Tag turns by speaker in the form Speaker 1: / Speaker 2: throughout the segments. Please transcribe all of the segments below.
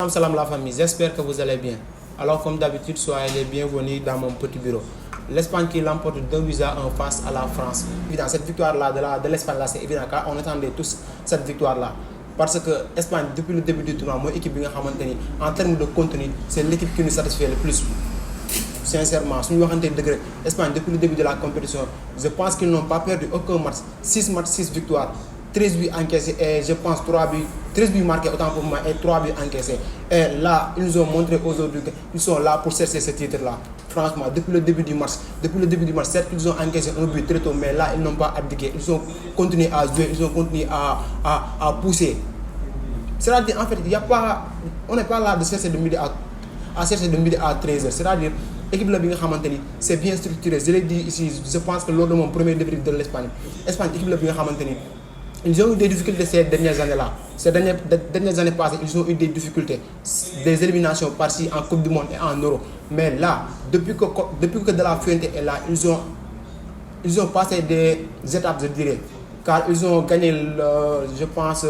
Speaker 1: Salam la famille, j'espère que vous allez bien. Alors comme d'habitude, soyez les bienvenus dans mon petit bureau. L'Espagne qui l'emporte 2-1 face à la France. Évidemment, cette victoire-là de l'Espagne, c'est évident car on attendait tous cette victoire-là. Parce que l'Espagne, depuis le début du tournoi, moi, équipe en termes de contenu, c'est l'équipe qui nous satisfait le plus. Sincèrement, si nous avons degré, l'Espagne, depuis le début de la compétition, je pense qu'ils n'ont pas perdu aucun match. 6 matchs, 6 victoires. 13 buts encaissés et je pense 13 buts marqués autant pour moi et 3 buts encaissés. Et là, ils nous ont montré aujourd'hui qu'ils sont là pour chercher ce titre-là. Franchement, depuis le début du match, certes, ils ont encaissé un but très tôt, mais là, ils n'ont pas abdiqué. Ils ont continué à jouer, ils ont continué à pousser. C'est-à-dire, en fait, on n'est pas là de chercher de midi à 13h. C'est-à-dire, l'équipe là, c'est bien structuré. Je l'ai dit ici, je pense que lors de mon premier débrief de l'Espagne, l'équipe là, ils ont eu des difficultés ces dernières années-là. Ces dernières années passées, ils ont eu des difficultés. Des éliminations par-ci en Coupe du Monde et en Euro. Mais là, depuis que De La Fuente est là, ils ont passé des étapes, je dirais. Car ils ont gagné, je pense,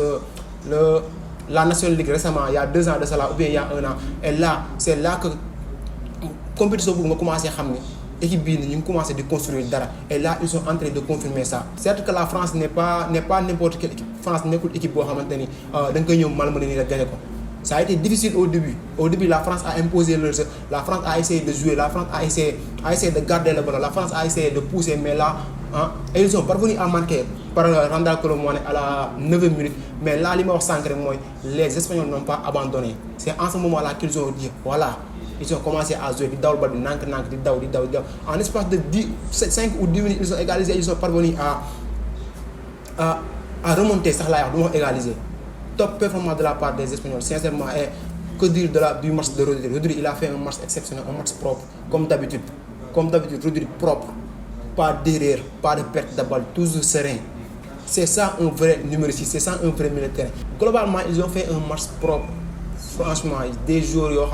Speaker 1: la National League récemment, il y a 2 ans de cela, ou bien il y a 1 an. Et là, c'est là que la compétition a commencé à ramener. L'équipe nous commence à construire dara et là ils sont en train de confirmer ça. Certes que la France n'est pas n'importe quelle équipe. France n'est qu'une équipe ça a été difficile au début. Au début, la France a imposé leur jeu. La France a essayé de jouer. La France a essayé de garder le ballon. La France a essayé de pousser. Mais là, et ils sont parvenus à marquer par Randal Colomone à la 9e minute. Mais là, les Espagnols n'ont pas abandonné. C'est en ce moment-là qu'ils ont dit, voilà, ils ont commencé à jouer. En espace de 5 ou 10 minutes, ils ont égalisé. Ils sont parvenus à remonter. Ça là, ils ont égalisé. Top performance de la part des Espagnols, sincèrement. Et que dire du match de Rodri? Rodri, il a fait un match exceptionnel, un match propre, comme d'habitude. Comme d'habitude, Rodri propre. Pas d'erreur, pas de perte de balle, toujours serein. C'est ça un vrai numéro 6, c'est ça un vrai militaire. Globalement, ils ont fait un match propre. Franchement, des joueurs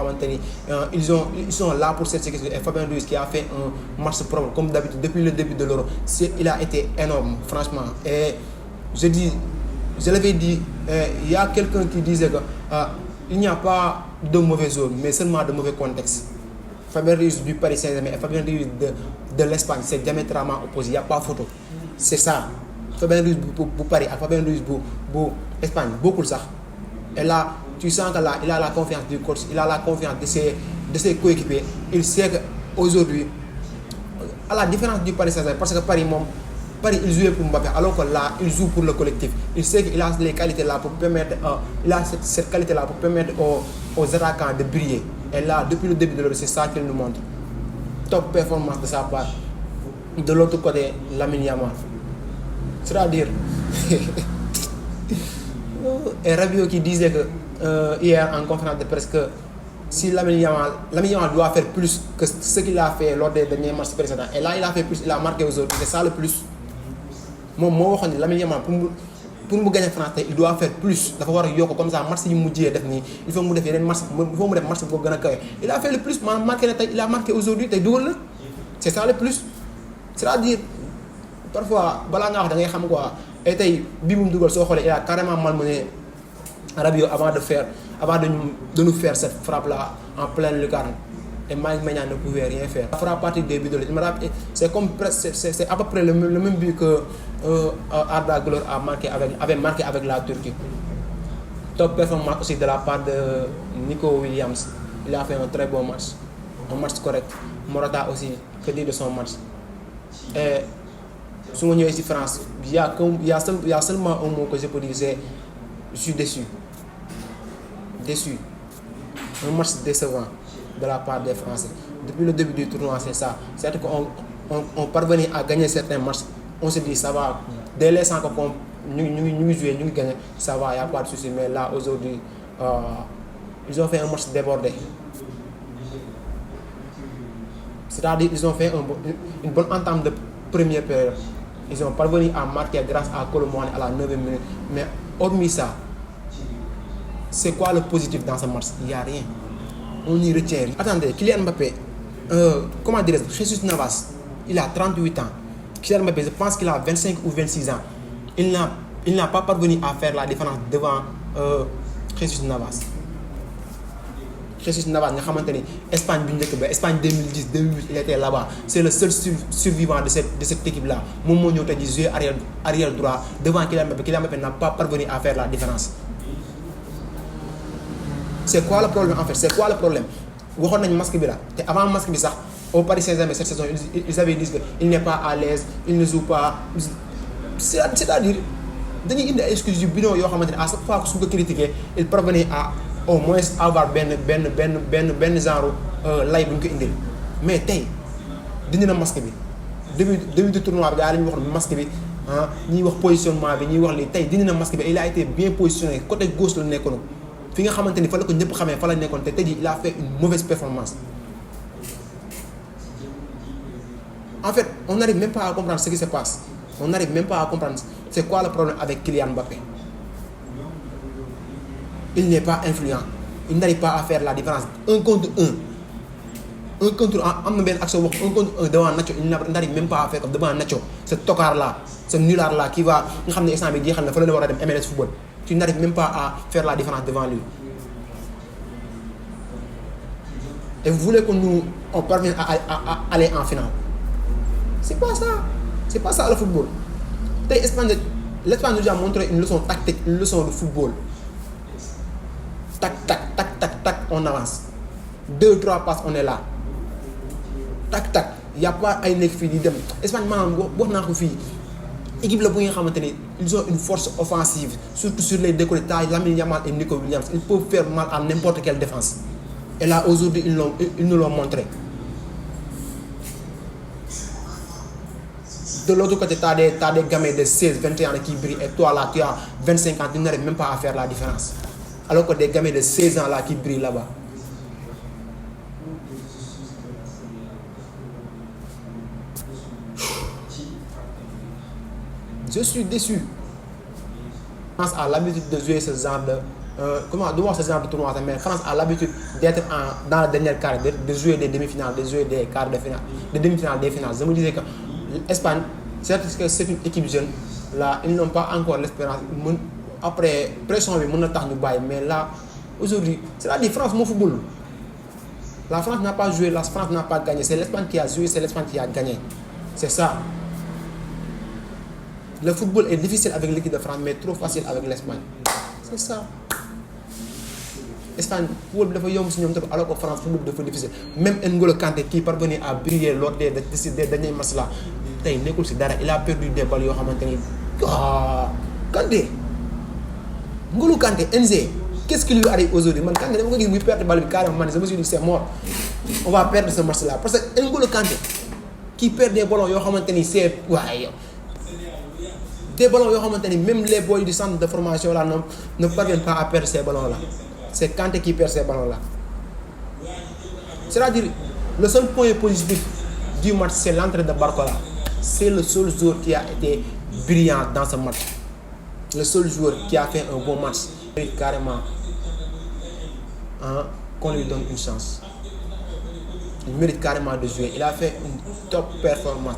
Speaker 1: ils sont là pour cette séquence. Et Fabien Ruiz qui a fait un match propre, comme d'habitude, depuis le début de l'Euro. Il a été énorme, franchement. Et je l'avais dit, il y a quelqu'un qui disait qu'il n'y a pas de mauvais zones, mais seulement de mauvais contextes. Fabien Ruiz du Paris Saint-Germain et Fabien Ruiz de l'Espagne, c'est diamétralement opposé, il n'y a pas photo. C'est ça. Fabien Ruiz pour Paris et Fabien Ruiz pour l'Espagne, beaucoup de ça. Et là, tu sens que là, il a la confiance du coach, il a la confiance de ses coéquipiers. Il sait qu'aujourd'hui, à la différence du Paris Saint-Germain, parce que Paris, il jouait pour Mbappé, alors que là, il joue pour le collectif. Il sait qu'il a les qualités là pour permettre, cette qualité là pour permettre aux attaquants de briller. Et là, depuis le début de l'Euro, c'est ça qu'il nous montre. Top performance de sa part. De l'autre côté, Lamine Yamal. C'est-à-dire, et Rabiot qui disait que hier en conférence de presse que si Lamine Yamal doit faire plus que ce qu'il a fait lors des derniers matchs précédents. Et là, il a fait plus, il a marqué aujourd'hui. C'est ça le plus. Moi, Lamine Yamal, pour gagner France, il doit faire plus. Il faut avoir comme ça, match il faut me faire match pour gagner. Il a fait le plus, il a marqué aujourd'hui, c'est ça le plus. C'est-à-dire, parfois, et il a carrément malmené Rabiot avant de nous faire cette frappe-là en pleine lucarne. Et Mike Maignan ne pouvait rien faire. Ça fera partie des buts de l'équipe. C'est à peu près le même but que Arda Güler avait marqué avec la Turquie. Top performance aussi de la part de Nico Williams. Il a fait un très bon match. Un match correct. Morata aussi, que dire de son match. Et si on est ici en France, il y a seulement un mot que je peux dire, c'est je suis déçu. Déçu. Un match décevant de la part des Français. Depuis le début du tournoi, c'est ça. C'est-à-dire qu'on parvenait à gagner certains matchs. On se dit, ça va. Dès l'instant qu'on nous jouer, nous gagner, ça va, il n'y a pas de souci. Mais là, aujourd'hui, ils ont fait un match débordé. C'est-à-dire qu'ils ont fait une bonne entame de première période. Ils ont parvenu à marquer grâce à Colomone à la 9e minute. Mais hormis ça, c'est quoi le positif dans ce match? Il n'y a rien. On y retient. Attendez, Kylian Mbappé, comment dire, Jesus Navas, il a 38 ans. Kylian Mbappé, je pense qu'il a 25 ou 26 ans. Il n'a pas parvenu à faire la différence devant Jesus Navas. Jesus Navas nga xamante ni Espagne bi njëkk ba Espagne 2010 2008 il était là-bas c'est le seul survivant de cette équipe là moom moo ñëw tey di jouer arrière droit devant Kylian Mbappé n'a pas parvenu à faire la différence. C'est quoi le problème en fait c'est quoi le problème waxoon nañu masque bi la te avant masque bi sax au Paris Saint-Germain cette saison ils avaient dit que il n'est pas à l'aise il ne joue pas c'est-à-dire dañuy indi ay excuses yu bidon yoo xamante ne à chaque fois que su ko critiquer il parvenait à au moins avoir benn genre lay bu ñu ko indil mais tey dindi na masque bi début de tournoi bi gaa yi la ñuy wax masque bi ah ñuy wax positionnement bi ñuy wax lii tey dindi na masque bi il a été bien positionné côté gauche la nekkoon fi nga xamante ni fa la ko ñëpp xamee fa la nekkoon te tey jii il a fait une mauvaise performance. En fait on n'arrive même pas à comprendre ce qui se passe on n'arrive même pas à comprendre c'est quoi le problème avec Kylian Mbappé. Il n'est pas influent il n'arrive pas à faire la différence un contre am na benn action wax un contre un devant Nacho il n'arrive même pas à faire comme devant Nacho ce tocard là ce nulard là qui va nga xam ne instant bi jeexal na fa la war a dem MLS football tu n'arrives même pas à faire la différence devant lui et vous voulez que nous on parvienne à aller en finale c'est pas ça le football tey l'Espagne nous a montré une leçon tactique une leçon de football. Tac, on avance. 2-3 passes, on est là. Tac, il n'y a pas ay nekk fii di dem Espagne maanaam wax naa ko fii équipe la bu nga xamante ni ils ont une force offensive surtout sur les décollés Lamine Yamal et Nico Williams ils peuvent faire mal à n'importe quelle défense et là aujourd'hui ils nous l'ont montré. De l'autre côté t'as des gamins de 16 21 ans qui brillent et toi là tu as 25 ans tu n'arrives même pas à faire la différence. Alors que des gamins de 16 ans là qui brillent là-bas. Je suis déçu. France a l'habitude de jouer ce genre de tournoi, mais France a l'habitude d'être dans la dernière quart, de jouer des demi-finales, de jouer des quarts de finale, des demi-finales, des finales. Je me disais que l'Espagne, certes que c'est une équipe jeune, là ils n'ont pas encore l'expérience. Après pression bi mën na tax ñu bàyyi mais là aujourd'hui c'est-à-dire France moo football la France n'a pas joué la France n'a pas gagné c'est l'Espagne qui a joué c'est l'Espagne qui a gagné c'est ça le football est difficile avec l'équipe de France mais trop facile avec l'Espagne c'est ça Espagne football bi dafa yomb si ñoom trop alors que France football bi dafa difficile même N'Golo Kanté qui parvenait à briller lors des derniers matchs là tey nekkul si dara il a perdu des balles yoo xamante ni Kanté N'Golo Kanté NG qu'est-ce qui lui arrive aujourd'hui man Kanté dama ko gis muy perdre balle bi carrément man je me suis dit c'est mort on va perdre ce match là parce que N'Golo Kanté qui perd des ballons yoo xamante ni c'est waaye des ballons yoo xamante ni même les boys du centre de formation là ne parviennent pas à perdre ces ballons là c'est Kanté qui perd ces ballons là c'est-à-dire le seul point positif du match c'est l'entrée de Barcola c'est le seul joueur qui a été brillant dans ce match. Le seul joueur qui a fait un bon match mérite carrément qu'on lui donne une chance. Il mérite carrément de jouer. Il a fait une top performance.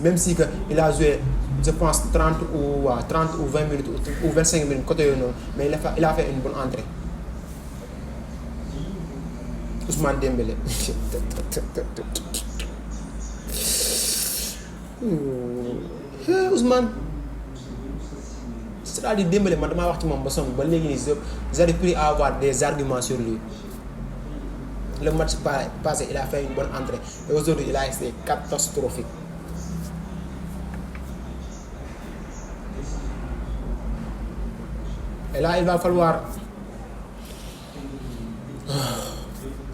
Speaker 1: Même si il a joué, je pense, 30 ou 20 minutes ou 25 minutes côté non, mais il a fait une bonne entrée. Ousmane Dembélé. Ousmane. C'est-à-dire Dembélé man damaa wax ci moom ba sonn ba léegi nii j'arrive plus à avoir des arguments sur lui. Le match passé il a fait une bonne entrée et aujourd'hui il a été catastrophique. Et là il va falloir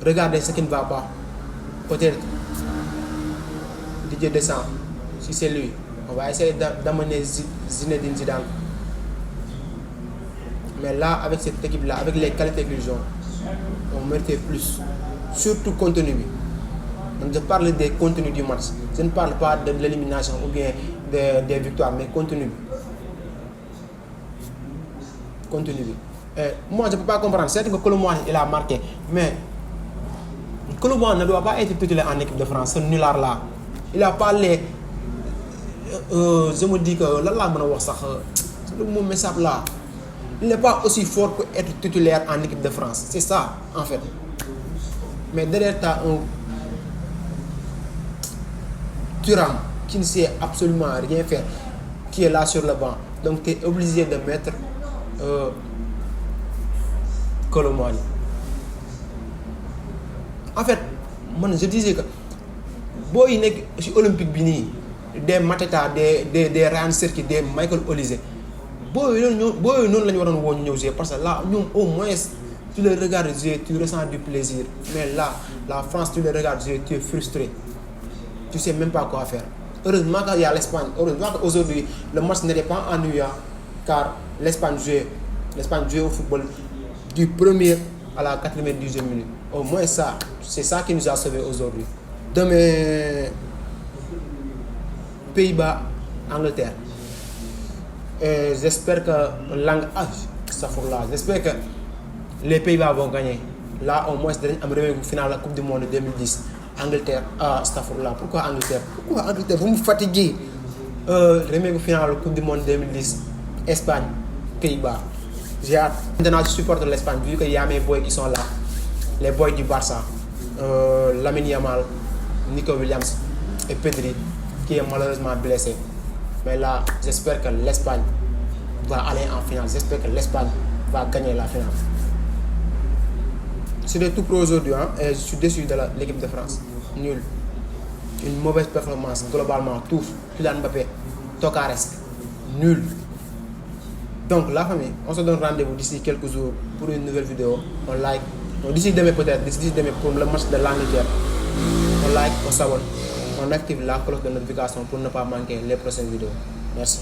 Speaker 1: regarder ce qui ne va pas. Peut-être Didier Deschamps, si c'est lui, on va essayer d'amener Zinedine Zidane. Mais là, avec cette équipe-là, avec les qualités qu'ils ont, on méritait plus. Surtout contenu. Donc je parle des contenus du match. Je ne parle pas de l'élimination ou bien des victoires, mais contenu. Contenu. Moi, je ne peux pas comprendre. C'est que Colomboigny, il a marqué. Mais Colomboigny ne doit pas être titulaire en équipe de France. Ce nulard-là. Il n'a pas les... je me dis que... Là, le mot m'échappe là. Il n'est pas aussi fort pour être titulaire en équipe de France. C'est ça, en fait. Mais derrière, tu as un Thuram qui ne sait absolument rien faire, qui est là sur le banc. Donc, tu es obligé de mettre Colomani. En fait, moi, je disais que si je suis olympique, des Mateta, des Ryan Serki, des Michael Olise, non parce que là, nous, au moins, tu les regardes jouer, tu ressens du plaisir. Mais là, la France, tu les regardes jouer, tu es frustré. Tu ne sais même pas quoi faire. Heureusement qu'il y a l'Espagne. Heureusement qu'aujourd'hui, le match n'était pas ennuyant, car l'Espagne jouait au football du premier à la 90e minute. Au moins ça, c'est ça qui nous a sauvés aujourd'hui. Demain, Pays-Bas, Angleterre. Et j'espère que j'espère que les Pays-Bas vont gagner. Là, au moins, c'est un finale de la Coupe du Monde 2010. Angleterre, pourquoi Angleterre? Pourquoi Angleterre? Vous me fatiguez. Remake finale de la Coupe du Monde 2010. Espagne, Pays-Bas. J'ai hâte. Maintenant, je supporte l'Espagne, vu qu'il y a mes boys qui sont là. Les boys du Barça. Lamine Yamal, Nico Williams et Pedri, qui est malheureusement blessé. Mais là, j'espère que l'Espagne va aller en finale. J'espère que l'Espagne va gagner la finale. C'était tout pour aujourd'hui, hein, et je suis déçu de l'équipe de France. Nul. Une mauvaise performance, globalement, tout. Kylian Mbappé, Tokares, nul. Donc, la famille, on se donne rendez-vous d'ici quelques jours pour une nouvelle vidéo. On like. D'ici demain peut-être, d'ici demain pour le match de l'Angleterre. On like, on s'abonne. On active la cloche de notification pour ne pas manquer les prochaines vidéos. Merci.